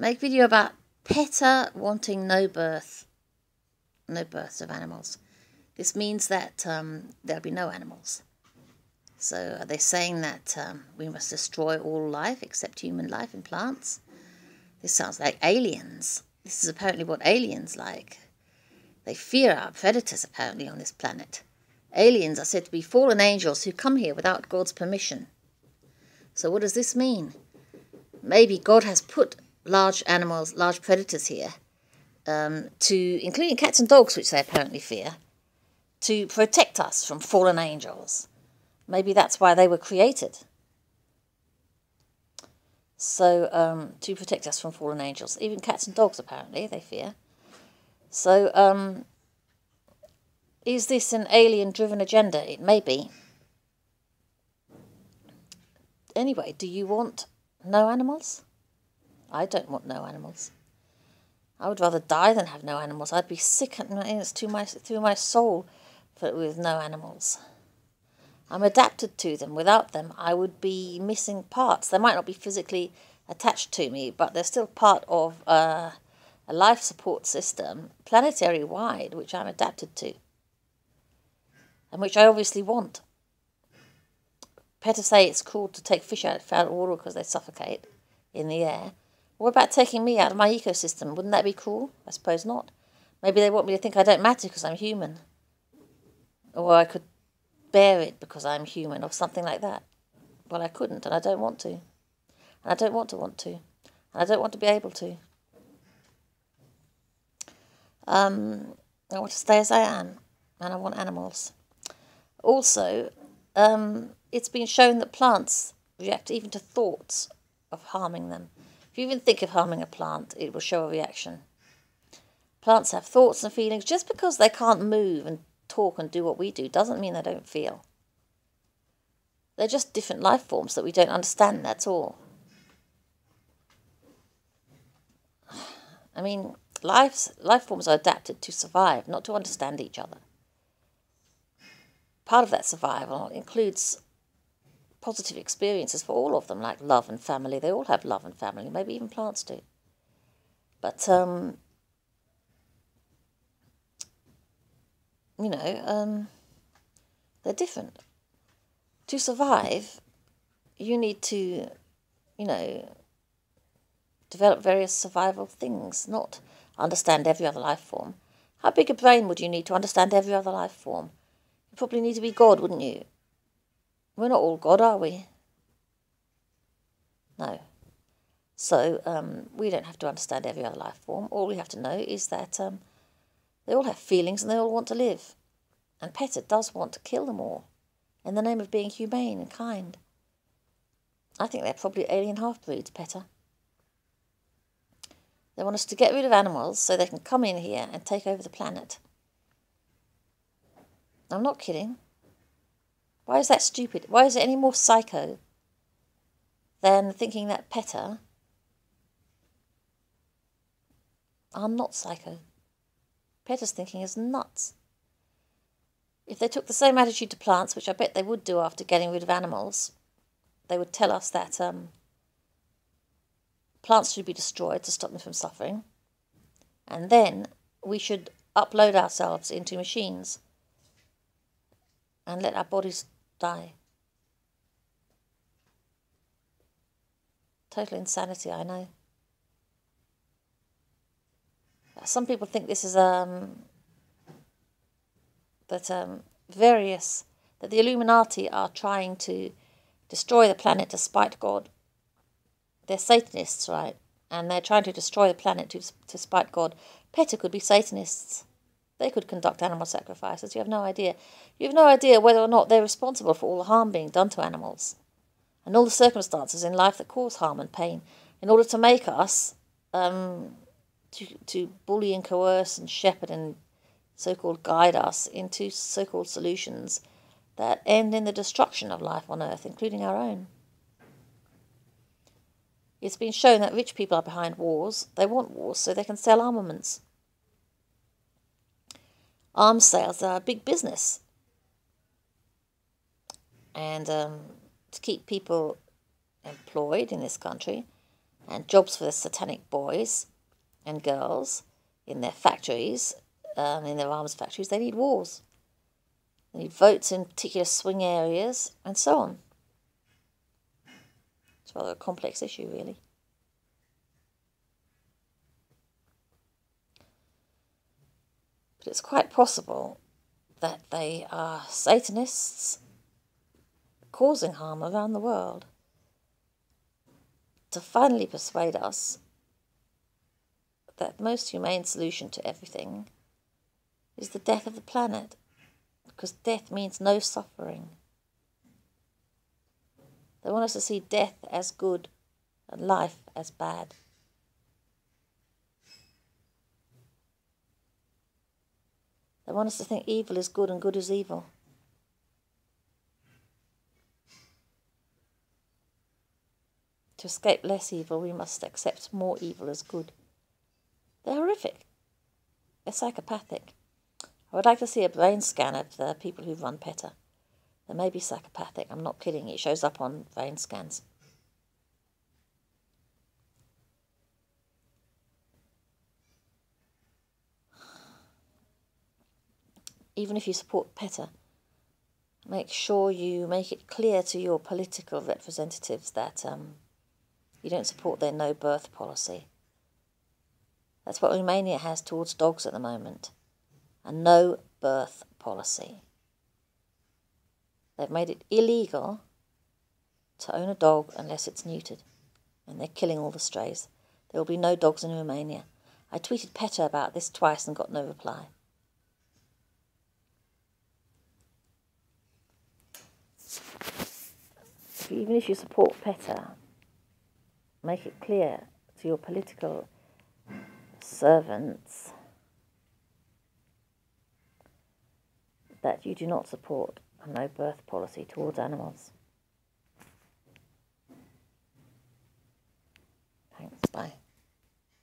Make video about Peta wanting no births of animals. This means that there'll be no animals. So are they saying that we must destroy all life except human life and plants? This sounds like aliens. This is apparently what aliens like. They fear our predators, apparently, on this planet. Aliens are said to be fallen angels who come here without God's permission. So what does this mean? Maybe God has put large animals, large predators here, including cats and dogs, which they apparently fear, to protect us from fallen angels. Maybe that's why they were created. So, to protect us from fallen angels. Even cats and dogs, apparently, they fear. So, is this an alien-driven agenda? It may be. Anyway, do you want no animals? I don't want no animals. I would rather die than have no animals. I'd be sick through my soul with no animals. I'm adapted to them. Without them, I would be missing parts. They might not be physically attached to me, but they're still part of a life support system, planetary-wide, which I'm adapted to, and which I obviously want. Peta say it's cool to take fish out of water because they suffocate in the air. What about taking me out of my ecosystem? Wouldn't that be cool? I suppose not. Maybe they want me to think I don't matter because I'm human. Or I could bear it because I'm human or something like that. Well, I couldn't, and I don't want to. And I don't want to. And I don't want to be able to. I want to stay as I am, and I want animals. Also, it's been shown that plants react even to thoughts of harming them. If you even think of harming a plant, it will show a reaction. Plants have thoughts and feelings. Just because they can't move and talk and do what we do doesn't mean they don't feel. They're just different life forms that we don't understand, that's all. I mean, life forms are adapted to survive, not to understand each other. Part of that survival includes positive experiences for all of them, like love and family. They all have love and family, maybe even plants do. But, they're different. To survive, you need to, develop various survival things, not understand every other life form. How big a brain would you need to understand every other life form? You probably need to be God, wouldn't you? We're not all God, are we? No. So we don't have to understand every other life form. All we have to know is that they all have feelings and they all want to live. And Peta does want to kill them all in the name of being humane and kind. I think they're probably alien half-breeds, Peta. They want us to get rid of animals so they can come in here and take over the planet. I'm not kidding. Why is that stupid? Why is it any more psycho than thinking that Peta are not psycho? Peta's thinking is nuts. If they took the same attitude to plants, which I bet they would do after getting rid of animals, they would tell us that plants should be destroyed to stop them from suffering, and then we should upload ourselves into machines and let our bodies die. Total insanity, I know. Some people think this is that the Illuminati are trying to destroy the planet to spite God. They're Satanists, right? And they're trying to destroy the planet to spite God. Peta could be Satanists. They could conduct animal sacrifices. You have no idea. You have no idea whether or not they're responsible for all the harm being done to animals and all the circumstances in life that cause harm and pain in order to make us, to bully and coerce and shepherd and so-called guide us into so-called solutions that end in the destruction of life on Earth, including our own. It's been shown that rich people are behind wars. They want wars so they can sell armaments. Arms sales are a big business. And to keep people employed in this country, and jobs for the satanic boys and girls in their factories, in their arms factories. They need wars. They need votes in particular swing areas, and so on. It's rather a complex issue, really. But it's quite possible that they are Satanists causing harm around the world to finally persuade us that the most humane solution to everything is the death of the planet, because death means no suffering. They want us to see death as good and life as bad. They want us to think evil is good and good is evil. To escape less evil, we must accept more evil as good. They're horrific. They're psychopathic. I would like to see a brain scan of the people who run Peta. They may be psychopathic. I'm not kidding. It shows up on brain scans. Even if you support Peta, make sure you make it clear to your political representatives that you don't support their no-birth policy. That's what Romania has towards dogs at the moment. A no-birth policy. They've made it illegal to own a dog unless it's neutered. And they're killing all the strays. There will be no dogs in Romania. I tweeted Peta about this twice and got no reply. Even if you support Peta, make it clear to your political servants that you do not support a no-birth policy towards animals.